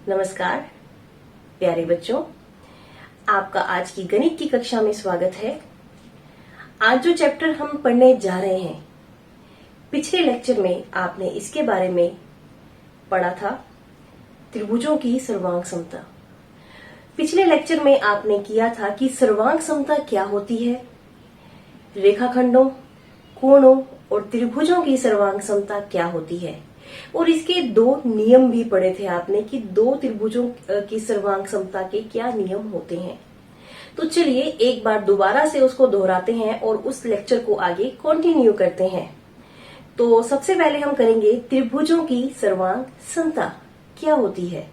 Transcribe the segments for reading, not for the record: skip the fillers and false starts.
नमस्कार प्यारे बच्चों, आपका आज की गणित की कक्षा में स्वागत है। आज जो चैप्टर हम पढ़ने जा रहे हैं, पिछले लेक्चर में आपने इसके बारे में पढ़ा था, त्रिभुजों की सर्वांग समता। पिछले लेक्चर में आपने किया था कि सर्वांग समता क्या होती है, रेखाखंडों, कोणों और त्रिभुजों की सर्वांग समता क्या होती है, और इसके दो नियम भी पढ़े थे आपने कि दो त्रिभुजों की सर्वांग समता के क्या नियम होते हैं। तो चलिए एक बार दोबारा से उसको दोहराते हैं और उस लेक्चर को आगे कंटिन्यू करते हैं। तो सबसे पहले हम करेंगे त्रिभुजों की सर्वांग समता क्या होती है।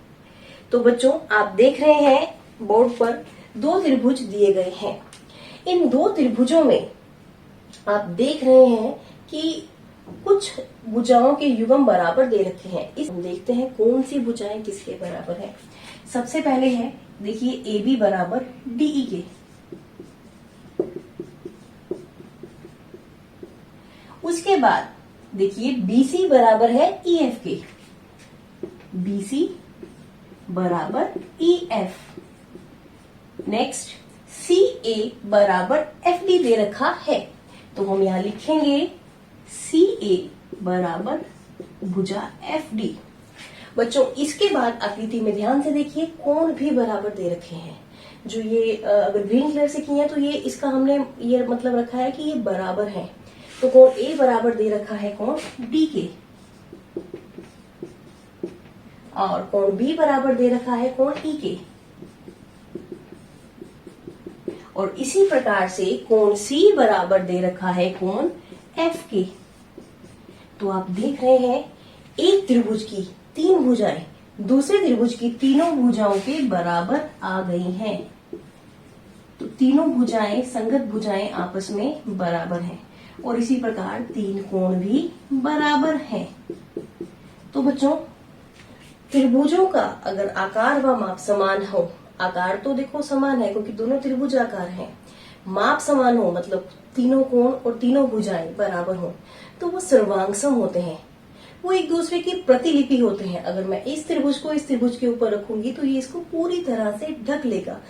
तो बच्चों, आप देख रहे हैं बोर्ड पर दो त्रिभुज दिए गए हैं। इन दो त्रिभुजों में आप देख रहे हैं कि कुछ भुजाओं के युग्म बराबर दे रखे हैं। इस हम देखते हैं कौन सी भुजाएं किसके बराबर है। सबसे पहले है, देखिए ए बी बराबर डीई के। उसके बाद देखिए बीसी बराबर है ईएफ के। बीसी बराबर ईएफ। नेक्स्ट सी ए बराबर एफ डी दे रखा है, तो हम यहां लिखेंगे सी ए बराबर भुजा एफ डी। बच्चों, इसके बाद आकृति में ध्यान से देखिए, कोण भी बराबर दे रखे हैं। जो ये अगर ग्रीन कलर से किए हैं तो ये इसका हमने ये मतलब रखा है कि ये बराबर है। तो कोण ए बराबर दे रखा है कोण डी के, और कोण बी बराबर दे रखा है कोण ई के, और इसी प्रकार से कोण सी बराबर दे रखा है कोण एफ के। तो आप देख रहे हैं एक त्रिभुज की तीन भुजाएं दूसरे त्रिभुज की तीनों भुजाओं के बराबर आ गई हैं। तो तीनों भुजाएं, संगत भुजाएं आपस में बराबर हैं, और इसी प्रकार तीन कोण भी बराबर हैं। तो बच्चों, त्रिभुजों का अगर आकार व माप समान हो, आकार तो देखो समान है क्योंकि दोनों त्रिभुज आकार हैं, माप समान हो मतलब तीनों कोण और तीनों भुजाएं बराबर हो, तो वो सर्वांगसम होते हैं। वो एक दूसरे की प्रतिलिपि होते हैं। अगर मैं इस त्रिभुज को इस त्रिभुज के ऊपर रखूंगी तो ये इसको पूरी तरह से ढक लेगा,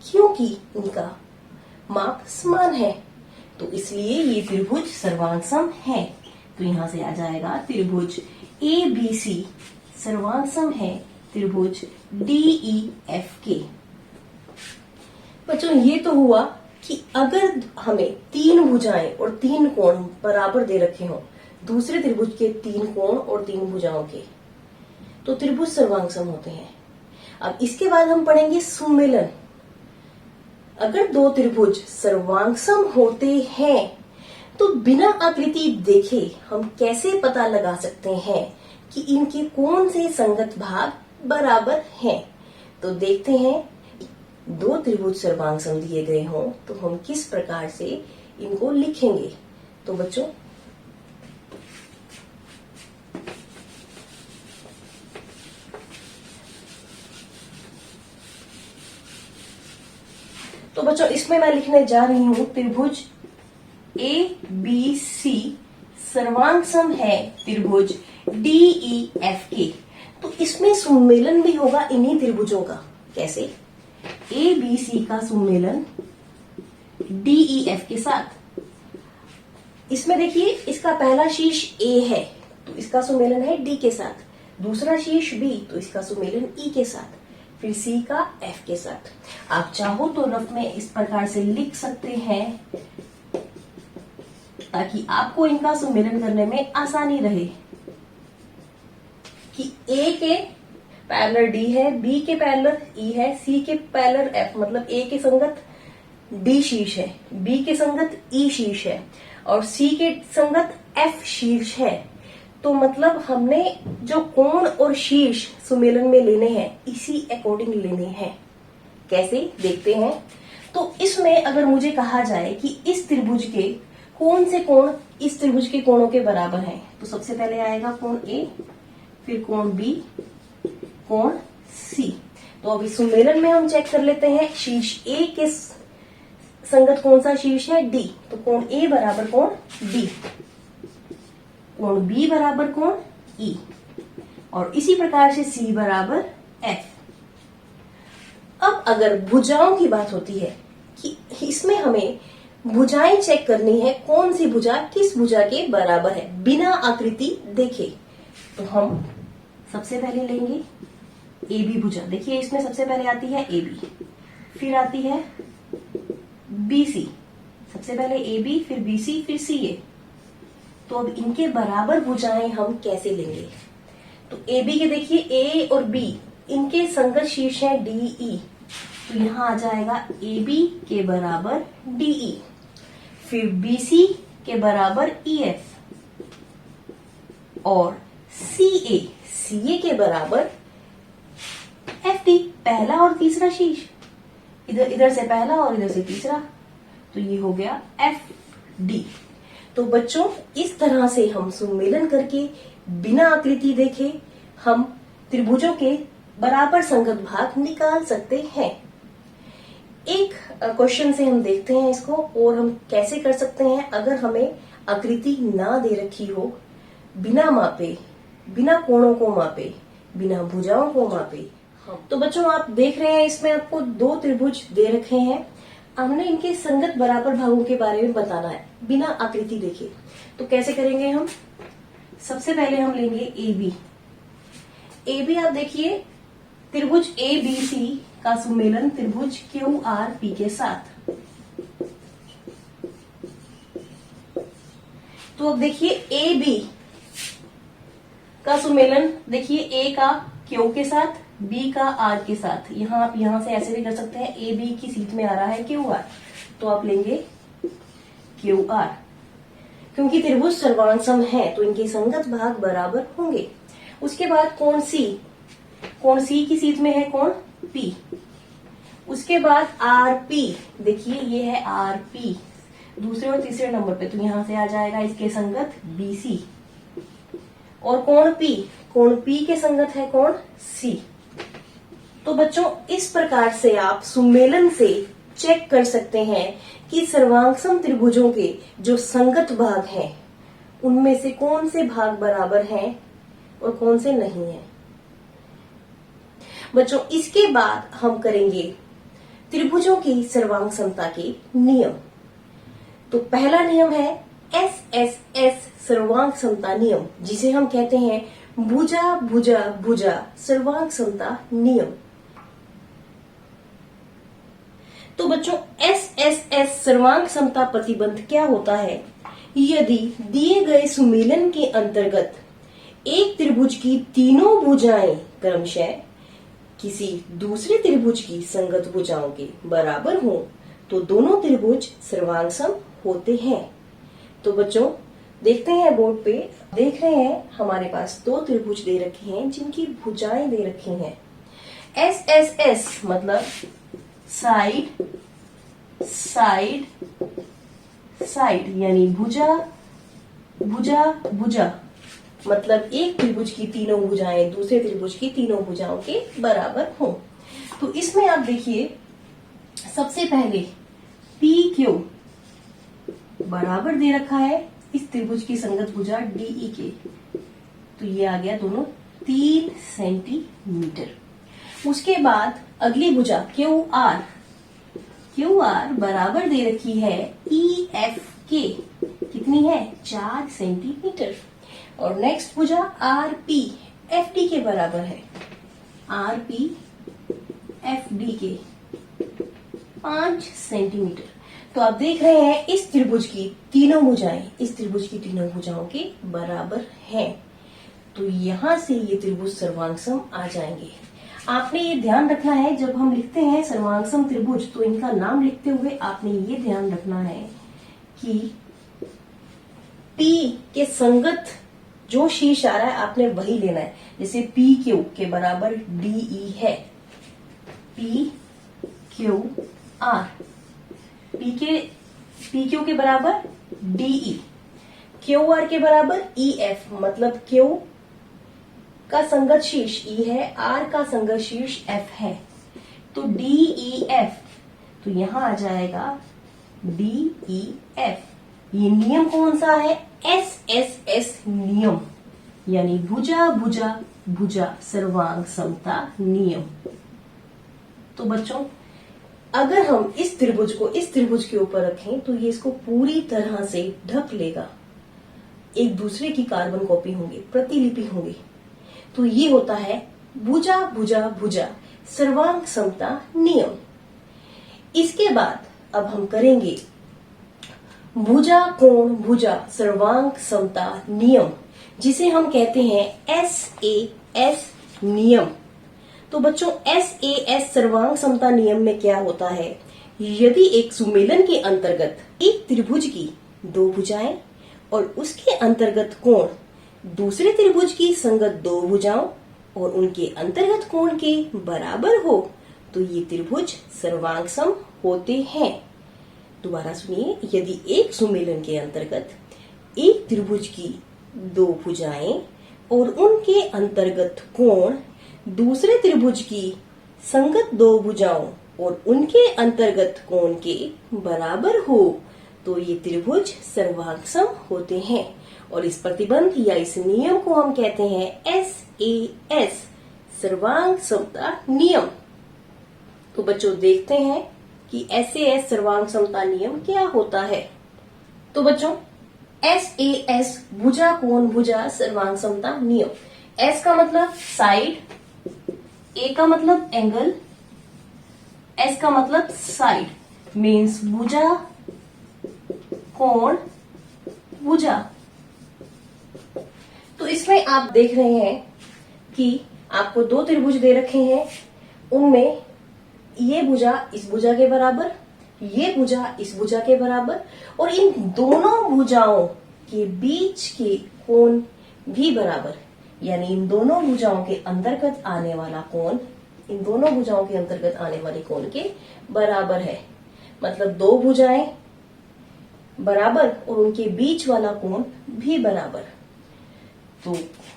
क्योंकि इनका माप समान है। तो इसलिए ये त्रिभुज सर्वांगसम है। तो यहां से आ जाएगा त्रिभुज ए बी सी सर्वांगसम है त्रिभुज डीई एफ के। बच्चों, ये तो हुआ कि अगर हमें तीन भुजाएं और तीन कोण बराबर दे रखे हों, दूसरे त्रिभुज के तीन कोण और तीन भुजाओं के, तो त्रिभुज सर्वांगसम होते हैं। अब इसके बाद हम पढ़ेंगे सुमेलन। अगर दो त्रिभुज सर्वांगसम होते हैं तो बिना आकृति देखे हम कैसे पता लगा सकते हैं कि इनके कौन से संगत भाग बराबर हैं। तो देखते हैं, दो त्रिभुज सर्वांगसम दिए गए हों तो हम किस प्रकार से इनको लिखेंगे। तो बच्चों, इसमें मैं लिखने जा रही हूं त्रिभुज ए बी सी सर्वांगसम है त्रिभुज डीई एफ के। तो इसमें सुमेलन भी होगा इन्हीं त्रिभुजों का। कैसे? ए बी सी का सुमेलन डीई एफ के साथ। इसमें देखिए, इसका पहला शीर्ष ए है तो इसका सुमेलन है डी के साथ, दूसरा शीर्ष बी तो इसका सुमेलन ई के साथ, फिर सी का एफ के साथ। आप चाहो तो रफ में इस प्रकार से लिख सकते हैं ताकि आपको इनका सुमेलन करने में आसानी रहे कि ए के पैरेलल डी है, बी के पैरेलल ई है, सी के पैरेलल एफ, मतलब ए के संगत डी शीर्ष है, बी के संगत ई शीर्ष है और सी के संगत एफ शीर्ष है। तो मतलब हमने जो कोण और शीर्ष सुमेलन में लेने हैं इसी अकॉर्डिंग लेने हैं। कैसे? देखते हैं। तो इसमें अगर मुझे कहा जाए कि इस त्रिभुज के कौन से कोण इस त्रिभुज के कोणों के बराबर हैं, तो सबसे पहले आएगा कोण ए, फिर कोण बी, कोण सी। तो अभी सुमेलन में हम चेक कर लेते हैं, शीर्ष ए के संगत कौन सा शीर्ष है? डी। तो कोण ए बराबर कोण डी, कोण बी बराबर कोण ई, और इसी प्रकार से सी बराबर एफ। अगर भुजाओं की बात होती है कि इसमें हमें भुजाएं चेक करनी है, कौन सी भुजा किस भुजा के बराबर है बिना आकृति देखे, तो हम सबसे पहले लेंगे ए बी भुजा। देखिए इसमें सबसे पहले आती है ए बी, फिर आती है बी सी, सबसे पहले ए बी फिर बी सी फिर सी ए। तो अब इनके बराबर भुजाएं हम कैसे लेंगे? तो ए बी के देखिए ए और बी इनके संगत शीर्ष है डी ई, तो यहां आ जाएगा ए बी के बराबर डी ई, फिर बी सी के बराबर ई एफ और सी ए के बराबर एफ डी। पहला और तीसरा शीर्ष, इधर से पहला और इधर से तीसरा, तो ये हो गया एफ डी। तो बच्चों इस तरह से हम सुमेलन करके बिना आकृति देखे हम त्रिभुजों के बराबर संगत भाग निकाल सकते हैं। एक क्वेश्चन से हम देखते हैं इसको, और हम कैसे कर सकते हैं अगर हमें आकृति ना दे रखी हो, बिना मापे, बिना कोणों को मापे, बिना भुजाओं को मापे। तो बच्चों आप देख रहे हैं इसमें आपको दो त्रिभुज दे रखे हैं, हमने इनके संगत बराबर भागों के बारे में बताना है बिना आकृति देखे। तो कैसे करेंगे हम? सबसे पहले हम लेंगे ए बी। ए बी आप देखिए त्रिभुज ए बी सी का सुमेलन त्रिभुज क्यू आर पी के साथ। तो अब देखिए ए बी का सुमेलन, देखिए ए का क्यू के साथ, बी का आर के साथ। आप यहां से ऐसे भी कर सकते हैं, ए बी की सीट में आ रहा है क्यू आर, तो आप लेंगे क्यू आर। क्योंकि त्रिभुज सर्वांग है तो इनके संगत भाग बराबर होंगे। उसके बाद कोण सी की सीट में है कोण पी। उसके बाद आर पी, देखिए ये है आर पी दूसरे और तीसरे नंबर पे, तो यहां से आ जाएगा इसके संगत बी सी। और कोण पी के संगत है कोण सी। तो बच्चों इस प्रकार से आप सुमेलन से चेक कर सकते हैं कि सर्वांगसम त्रिभुजों के जो संगत भाग हैं उनमें से कौन से भाग बराबर हैं और कौन से नहीं हैं। बच्चों इसके बाद हम करेंगे त्रिभुजों की सर्वांग समता के नियम। तो पहला नियम है एस सर्वांग समता नियम, जिसे हम कहते हैं भुजा भुजा भुजा सर्वांग समता नियम। तो बच्चों एस सर्वांग समता प्रतिबंध क्या होता है? यदि दिए गए सुमेलन के अंतर्गत एक त्रिभुज की तीनों भुजाएं क्रमशः किसी दूसरे त्रिभुज की संगत भुजाओं के बराबर हो तो दोनों त्रिभुज सर्वांगसम होते हैं। तो बच्चों देखते हैं बोर्ड पे, देख रहे हैं हमारे पास दो त्रिभुज दे रखे हैं जिनकी भुजाएं दे रखी हैं। एस मतलब साइड साइड साइड, यानी भुजा भुजा भुजा, मतलब एक त्रिभुज की तीनों भुजाएं दूसरे त्रिभुज की तीनों भुजाओं के बराबर हो। तो इसमें आप देखिए सबसे पहले पी क्यू बराबर दे रखा है इस त्रिभुज की संगत भुजा डीई के, तो ये आ गया दोनों 3 सेंटीमीटर। उसके बाद अगली भुजा क्यू आर बराबर दे रखी है ई एफ के, कितनी है 4 सेंटीमीटर। और नेक्स्ट भुजा आर पी एफ डी के बराबर है, आर पी एफ डी के 5 सेंटीमीटर। तो आप देख रहे हैं इस त्रिभुज की तीनों भुजाएं इस त्रिभुज की तीनों भुजाओं के बराबर हैं। तो यहां से ये त्रिभुज सर्वांगसम आ जाएंगे। आपने ये ध्यान रखना है जब हम लिखते हैं सर्वांगसम त्रिभुज, तो इनका नाम लिखते हुए आपने ये ध्यान रखना है कि पी के संगत जो शीर्ष आ रहा है आपने वही लेना है। जैसे पी क्यू के बराबर डीई है, P Q R, P Q के बराबर डीई, क्यू आर के बराबर ई एफ, मतलब क्यू का संगत शीर्ष ई है, आर का संगत शीर्ष एफ है, तो डीई एफ, तो यहां आ जाएगा डीई एफ। ये नियम कौन सा है? एस नियम, यानी भुजा भुजा भुजा सर्वांग समता नियम। तो बच्चों अगर हम इस त्रिभुज को इस त्रिभुज के ऊपर रखें तो ये इसको पूरी तरह से ढक लेगा, एक दूसरे की कार्बन कॉपी होंगे, प्रतिलिपि होंगे। तो ये होता है भुजा भुजा भुजा सर्वांग समता नियम। इसके बाद अब हम करेंगे भुजा कोण भुजा सर्वांग समता नियम, जिसे हम कहते हैं SAS नियम। तो बच्चों SAS सर्वांग समता नियम में क्या होता है, यदि एक सुमेलन के अंतर्गत एक त्रिभुज की दो भुजाएं और उसके अंतर्गत कोण दूसरे त्रिभुज की संगत दो भुजाओं और उनके अंतर्गत कोण के बराबर हो तो ये त्रिभुज सर्वांगसम होते हैं। दोबारा सुनिए, यदि एक सुमेलन के अंतर्गत एक त्रिभुज की दो भुजाएं और उनके अंतर्गत कोण दूसरे त्रिभुज की संगत दो भुजाओं और उनके अंतर्गत कोण के बराबर हो तो ये त्रिभुज सर्वांगसम होते हैं। और इस प्रतिबंध या इस नियम को हम कहते हैं SAS सर्वांग समता नियम। तो बच्चों देखते हैं कि SAS सर्वांग समता नियम क्या होता है। तो बच्चों SAS भुजा कोण भुजा सर्वांग समता नियम। S का मतलब साइड, A का मतलब एंगल, S का मतलब साइड, मीन्स भुजा कोण भुजा। तो इसमें आप देख रहे हैं कि आपको दो त्रिभुज दे रखे हैं, उनमें ये भुजा इस भुजा के बराबर, ये भुजा इस भुजा के बराबर, और इन दोनों भुजाओं के बीच के कोण भी बराबर, यानी इन दोनों भुजाओं के अंतर्गत आने वाला कोण इन दोनों भुजाओं के अंतर्गत आने वाले कोण के बराबर है। मतलब दो भुजाएं बराबर और उनके बीच वाला कोण भी बराबर। तो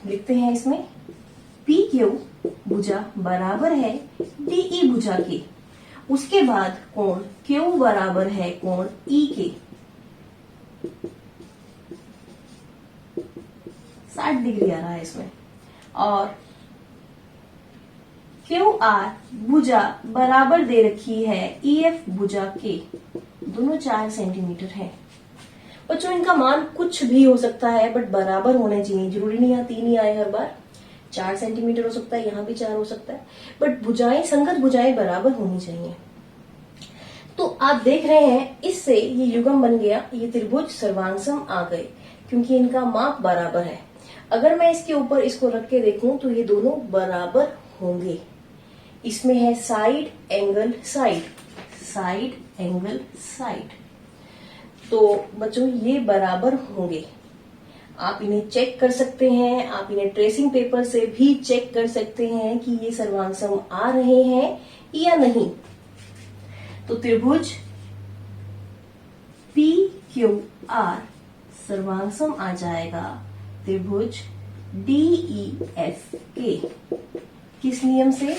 लिखते हैं इसमें PQ भुजा बराबर है DE भुजा के, उसके बाद कोण Q बराबर है कोण E के 60 डिग्री आ रहा है इसमें, और QR भुजा बराबर दे रखी है EF भुजा के, दोनों 4 सेंटीमीटर है। बच्चों इनका मान कुछ भी हो सकता है, बट बराबर होने चाहिए, जरूरी नहीं यहाँ 3 ही आए हर बार, 4 सेंटीमीटर हो सकता है, यहाँ भी 4 हो सकता है, बट भुजाएं संगत भुजाएं बराबर होनी चाहिए। तो आप देख रहे हैं इससे ये युग्म बन गया, ये त्रिभुज सर्वांगसम आ गए क्योंकि इनका माप बराबर है। अगर मैं इसके ऊपर इसको रख के देखूं तो ये दोनों बराबर होंगे। इसमें है side angle side, side angle side, तो बच्चों ये बराबर होंगे। आप इन्हें चेक कर सकते हैं, आप इन्हें ट्रेसिंग पेपर से भी चेक कर सकते हैं कि ये सर्वांगसम आ रहे हैं या नहीं। तो त्रिभुज PQR सर्वांगसम आ जाएगा त्रिभुज DEF के, किस नियम से,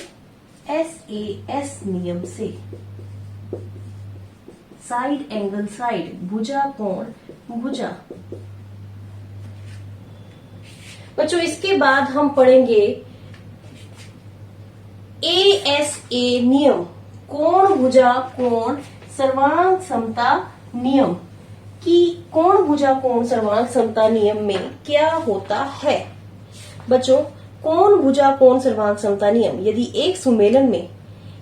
SAS नियम से। साइड एंगल साइड, भुजा कोण भुजा। बच्चों इसके बाद हम पढ़ेंगे ASA नियम, कोण भुजा कोण सर्वांग समता नियम, कि कोण भुजा कोण सर्वांग समता नियम में क्या होता है। बच्चों कोण भुजा कोण सर्वांग समता नियम, यदि एक सुमेलन में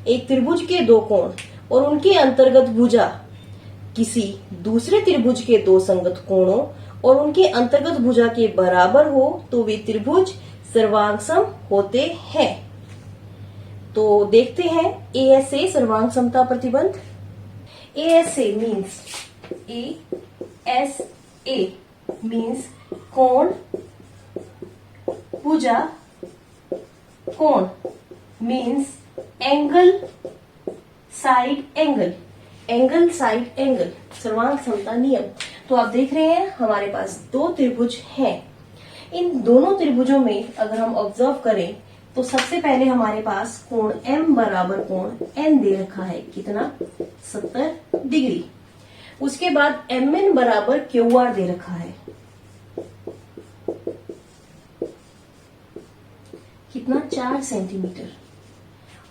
एक त्रिभुज के दो कोण और उनके अंतर्गत भुजा किसी दूसरे त्रिभुज के दो संगत कोणों और उनके अंतर्गत भुजा के बराबर हो तो वे त्रिभुज सर्वांगसम होते हैं। तो देखते हैं ASA सर्वांग समता प्रतिबंध। ASA मीन्स ASA मीन्स कोण भुजा कोण, means angle side angle, angle side angle सर्वांग समता नियम। तो आप देख रहे हैं हमारे पास दो त्रिभुज हैं। इन दोनों त्रिभुजों में अगर हम ऑब्जर्व करें तो सबसे पहले हमारे पास कोण M बराबर कोण N दे रखा है, कितना, 70 डिग्री। उसके बाद MN बराबर QR दे रखा है, कितना, 4 सेंटीमीटर।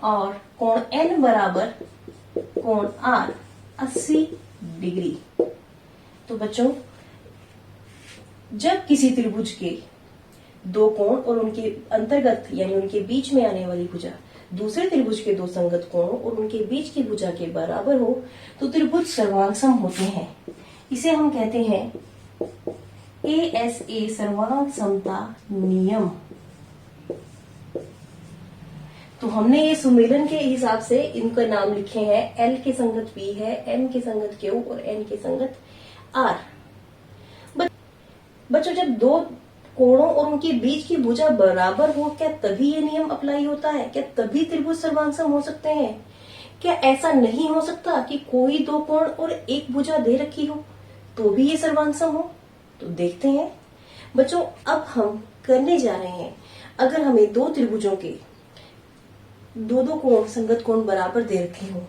और कोण N बराबर कोण R 80 डिग्री। तो बच्चों, जब किसी त्रिभुज के दो कोण और उनके अंतर्गत यानी उनके बीच में आने वाली भुजा दूसरे त्रिभुज के दो संगत कोणों और उनके बीच की भुजा के बराबर हो तो त्रिभुज सर्वांग होते हैं। इसे हम कहते हैं ASA सर्वांग समता नियम। तो हमने ये सुमेलन के हिसाब से इनका नाम लिखे हैं। L के संगत P है, M के संगत Q और N के संगत R। बच्चों, जब दो कोणों और उनके बीच की भुजा बराबर हो, क्या तभी ये नियम अप्लाई होता है? क्या तभी त्रिभुज सर्वांग हो सकते हैं? क्या ऐसा नहीं हो सकता कि कोई दो कोण और एक भुजा दे रखी हो तो भी ये सर्वांग हो? तो देखते हैं बच्चों, अब हम करने जा रहे हैं, अगर हमें दो त्रिभुजों के दो दो कोण संगत कोण बराबर दे रखे हो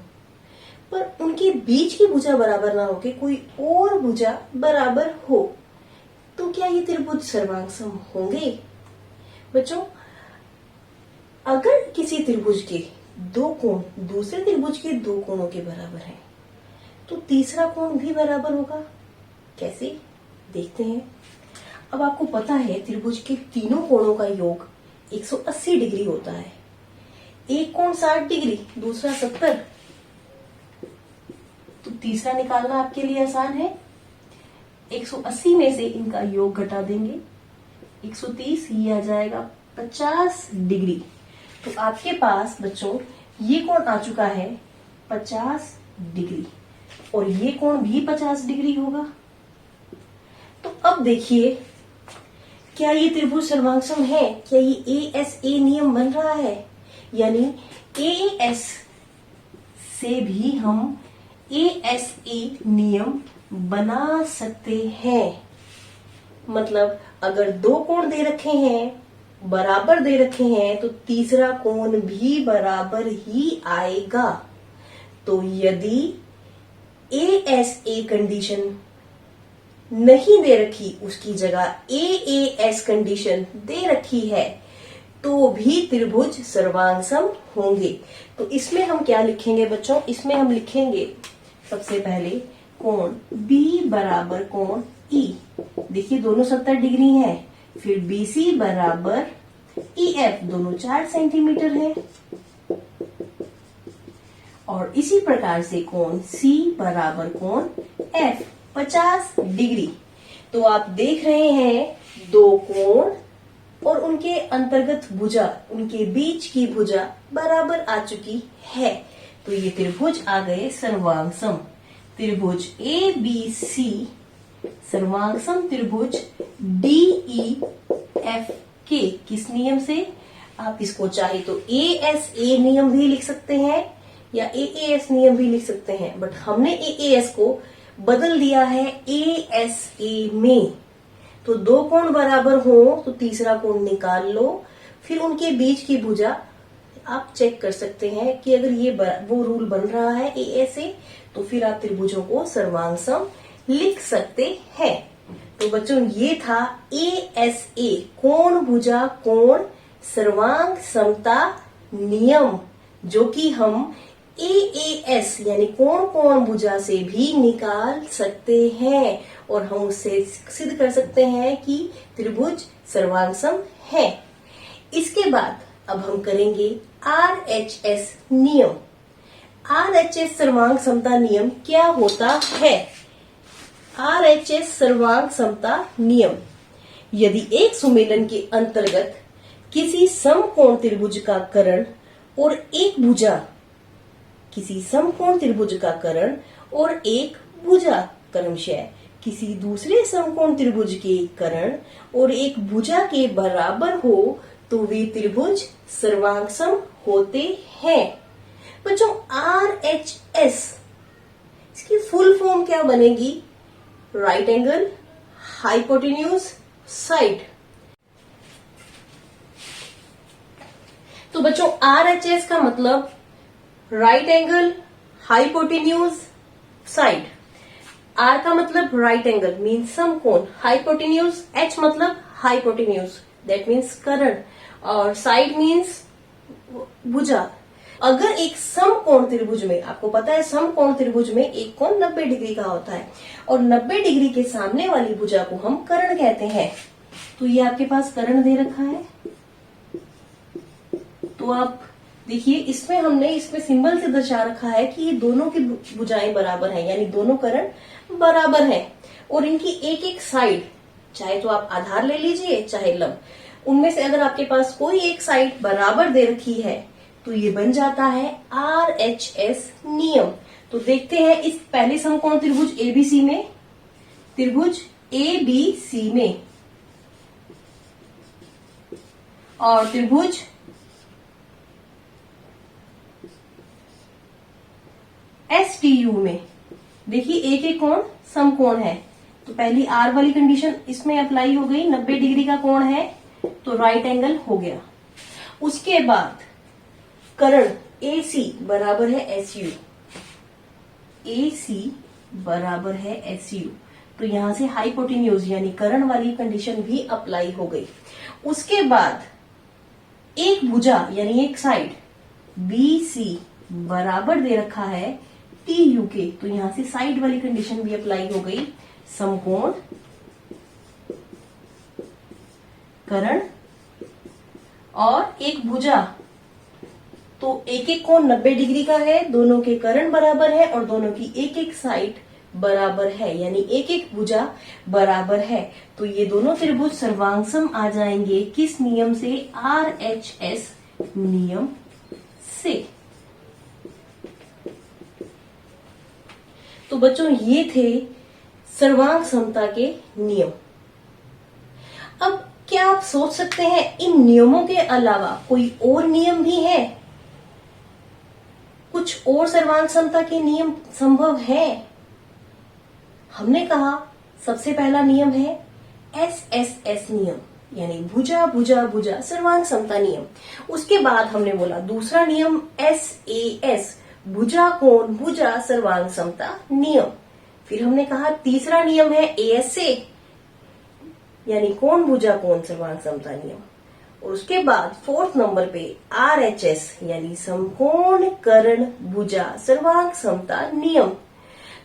पर उनके बीच की भुजा बराबर ना हो के कोई और भुजा बराबर हो, तो क्या ये त्रिभुज सर्वांग होंगे? बच्चों, अगर किसी त्रिभुज के दो कोण दूसरे त्रिभुज के दो कोणों के बराबर हैं, तो तीसरा कोण भी बराबर होगा। कैसे? देखते हैं। अब आपको पता है त्रिभुज के तीनों कोणों का योग 180 डिग्री होता है। एक कोण 60 डिग्री, दूसरा 70, तो तीसरा निकालना आपके लिए आसान है। 180 में से इनका योग घटा देंगे, 130, ये आ जाएगा 50 डिग्री। तो आपके पास बच्चों ये कोण आ चुका है 50 डिग्री और ये कोण भी 50 डिग्री होगा। तो अब देखिए, क्या ये त्रिभुज सर्वांग है? क्या ये ASA नियम बन रहा है? यानी AS से भी हम ASA नियम बना सकते हैं। मतलब अगर दो कोण दे रखे हैं, बराबर दे रखे हैं, तो तीसरा कोण भी बराबर ही आएगा। तो यदि ASA कंडीशन नहीं दे रखी, उसकी जगह AAS कंडीशन दे रखी है, तो भी त्रिभुज सर्वांग होंगे। तो इसमें हम क्या लिखेंगे बच्चों? इसमें हम लिखेंगे सबसे पहले कोण B बराबर कोण E। देखिए दोनों 70 डिग्री हैं। फिर BC बराबर EF, दोनों 4 सेंटीमीटर है। और इसी प्रकार से कोण C बराबर कोण F 50 डिग्री। तो आप देख रहे हैं दो कोण और उनके अंतर्गत भुजा, उनके बीच की भुजा बराबर आ चुकी है। तो ये त्रिभुज आ गए सर्वांग सम। त्रिभुज ABC सर्वांग सम त्रिभुज DEF के किस नियम से? आप इसको चाहे तो ASA नियम भी लिख सकते हैं या AAS नियम भी लिख सकते हैं, बट हमने AAS को बदल दिया है ASA में। तो दो कोण बराबर हो तो तीसरा कोण निकाल लो, फिर उनके बीच की भुजा आप चेक कर सकते हैं कि अगर ये वो रूल बन रहा है ASA, तो फिर आप त्रिभुजों को सर्वांग सम लिख सकते हैं। तो बच्चों ये था ASA कोण भुजा कोण सर्वांग समता नियम, जो कि हम AAS यानी कोण कोण भुजा से भी निकाल सकते हैं और हम उससे सिद्ध कर सकते हैं कि त्रिभुज सर्वांग सम है। इसके बाद अब हम करेंगे RHS नियम। RHS सर्वांग समता नियम क्या होता है? RHS सर्वांग समता नियम, यदि एक सुमेलन के अंतर्गत किसी समकोण त्रिभुज का कर्ण और एक भुजा, किसी समकोण त्रिभुज का कर्ण और एक भुजा क्रमशः किसी दूसरे समकोण त्रिभुज के कर्ण और एक भुजा के बराबर हो, तो वे त्रिभुज सर्वांग सम होते हैं। बच्चों RHS इसकी फुल फॉर्म क्या बनेगी? Right angle, hypotenuse, side. तो बच्चों RHS का मतलब right angle, hypotenuse, side. R का मतलब राइट एंगल मीन्स समकोण, हाइपोटेन्यूज, H मतलब हाइपोटेन्यूज दैट मीन्स कर्ण, और साइड मीन्स भुजा। अगर एक समकोण त्रिभुज में, आपको पता है समकोण त्रिभुज में एक कोण 90 डिग्री का होता है और 90 डिग्री के सामने वाली भुजा को हम कर्ण कहते हैं। तो ये आपके पास कर्ण दे रखा है। तो आप देखिए इसमें सिंबल से दर्शा रखा है कि ये दोनों की भुजाएं बराबर हैं, यानी दोनों कर्ण बराबर हैं और इनकी एक एक साइड, चाहे तो आप आधार ले लीजिए चाहे लंब, उनमें से अगर आपके पास कोई एक साइड बराबर दे रखी है तो ये बन जाता है RHS नियम। तो देखते हैं इस पहले समकोण त्रिभुज ABC में, त्रिभुज ABC में और त्रिभुज STU में देखिए एक एक कोण समकोण है। तो पहली R वाली कंडीशन इसमें अप्लाई हो गई, 90 डिग्री का कोण है तो राइट एंगल हो गया। उसके बाद कर्ण AC बराबर है SU, AC बराबर है SU, तो यहां से हाइपोटेन्यूज यानी कर्ण वाली कंडीशन भी अप्लाई हो गई। उसके बाद एक भुजा यानी एक साइड BC बराबर दे रखा है TU के, तो यहां से साइड वाली कंडीशन भी अप्लाई हो गई, समकोण कर्ण और एक भुजा, तो एक एक कोण 90 डिग्री का है, दोनों के कर्ण बराबर है और दोनों की एक एक साइड बराबर है, यानी एक एक भुजा बराबर है। तो ये दोनों त्रिभुज सर्वांगसम आ जाएंगे किस नियम से? RHS नियम से। तो बच्चों ये थे सर्वांग समता के नियम। अब क्या आप सोच सकते हैं इन नियमों के अलावा कोई और नियम भी है? कुछ और सर्वांग समता के नियम संभव है? हमने कहा सबसे पहला नियम है SSS नियम, यानी भुजा भुजा भुजा सर्वांग समता नियम। उसके बाद हमने बोला दूसरा नियम SAS भुजा कोण भुजा सर्वांग समता नियम। फिर हमने कहा तीसरा नियम है ASA यानी कोण भुजा कोण सर्वांग समता नियम। और उसके बाद फोर्थ नंबर पे RHS यानी समकोण कर्ण भुजा सर्वांग समता नियम।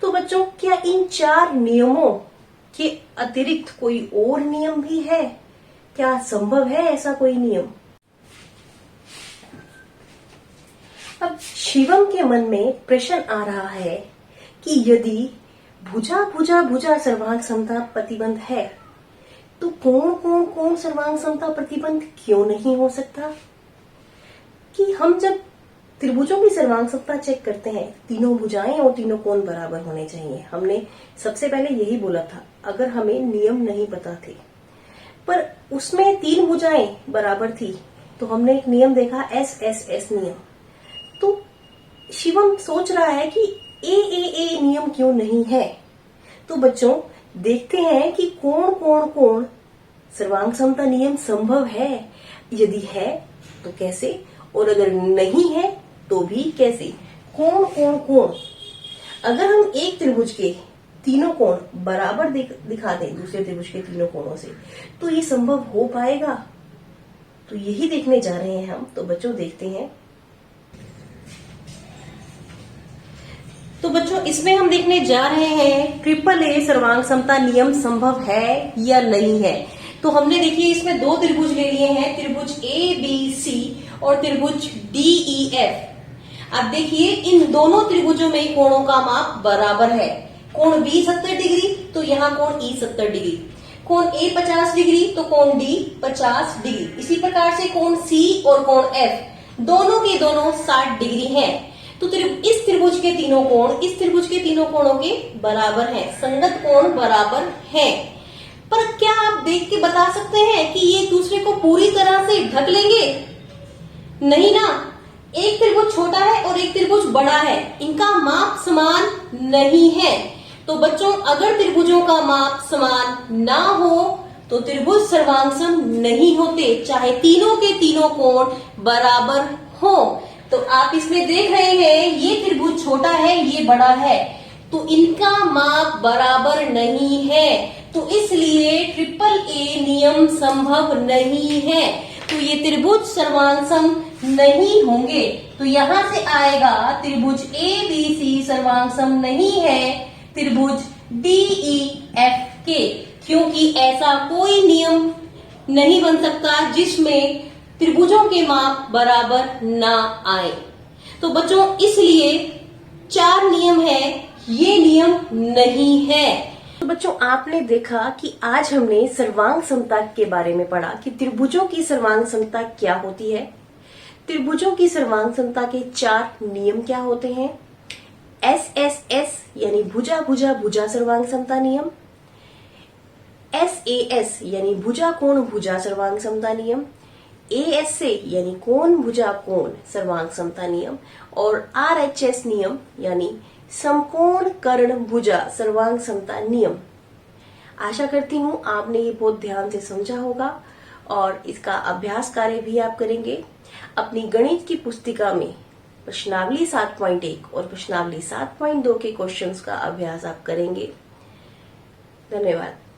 तो बच्चों क्या इन चार नियमों के अतिरिक्त कोई और नियम भी है? क्या संभव है ऐसा कोई नियम? अब शिवम के मन में प्रश्न आ रहा है कि यदि भुजा भुजा भुजा सर्वांग समता प्रतिबंध है तो कोण कोण कोण सर्वांग समता प्रतिबंध क्यों नहीं हो सकता? कि हम जब त्रिभुजों की सर्वांग समता चेक करते हैं, तीनों भुजाएं और तीनों कोण बराबर होने चाहिए। हमने सबसे पहले यही बोला था अगर हमें नियम नहीं पता थे, पर उसमें तीन भुजाएं बराबर थी तो हमने एक नियम देखा SSS नियम। तो शिवम सोच रहा है कि AAA नियम क्यों नहीं है। तो बच्चों देखते हैं कि कोण कोण कोण सर्वांग समता नियम संभव है, यदि है तो कैसे, और अगर नहीं है तो भी कैसे। कोण कोण कोण अगर हम एक त्रिभुज के तीनों कोण बराबर दिखा दें दूसरे त्रिभुज के तीनों कोणों से तो ये संभव हो पाएगा? तो यही देखने जा रहे हैं हम। तो बच्चों देखते हैं। तो बच्चों इसमें हम देखने जा रहे हैं AAA सर्वांग समता नियम संभव है या नहीं है। तो हमने देखिए इसमें दो त्रिभुज ले लिए हैं, त्रिभुज ABC और त्रिभुज DEF। अब देखिए इन दोनों त्रिभुजों में कोणों का माप बराबर है। कोण B 70 डिग्री तो यहाँ कोण E 70 डिग्री, कोण A 50 डिग्री तो कोण D 50 डिग्री। इसी प्रकार से कोण C और कोण F दोनों के दोनों 60 डिग्री हैं। तो इस त्रिभुज के तीनों कोण इस त्रिभुज के तीनों कोणों के बराबर हैं, संगत कोण बराबर हैं। पर क्या आप देख के बता सकते हैं कि ये दूसरे को पूरी तरह से ढक लेंगे? नहीं ना। एक त्रिभुज छोटा है और एक त्रिभुज बड़ा है, इनका माप समान नहीं है। तो बच्चों अगर त्रिभुजों का माप समान ना हो तो त्रिभुज सर्वांगसम नहीं होते, चाहे तीनों के तीनों कोण बराबर हो। तो आप इसमें देख रहे हैं ये त्रिभुज छोटा है ये बड़ा है, तो इनका माप बराबर नहीं है, तो इसलिए AAA नियम संभव नहीं है। तो ये त्रिभुज सर्वांग सम नहीं होंगे। तो यहां से आएगा त्रिभुज ABC सर्वांग सम नहीं है त्रिभुज DEF के, क्योंकि ऐसा कोई नियम नहीं बन सकता जिसमें त्रिभुजों के माप बराबर ना आए। तो बच्चों इसलिए 4 नियम है, ये नियम नहीं है। तो बच्चों आपने देखा कि आज हमने सर्वांग समता के बारे में पढ़ा कि त्रिभुजों की सर्वांग समता क्या होती है, त्रिभुजों की सर्वांग समता के 4 नियम क्या होते हैं, SSS यानी भुजा भुजा भुजा सर्वांग समता नियम, SAS यानी भुजा कोण भुजा सर्वांग समता नियम, ASA यानी कोण भुजा कोण सर्वांग समता नियम और RHS नियम यानी समकोण कर्ण भुजा सर्वांग समता नियम। आशा करती हूं आपने ये बहुत ध्यान से समझा होगा और इसका अभ्यास कार्य भी आप करेंगे। अपनी गणित की पुस्तिका में प्रश्नावली 7.1 और प्रश्नावली 7.2 के क्वेश्चंस का अभ्यास आप करेंगे। धन्यवाद।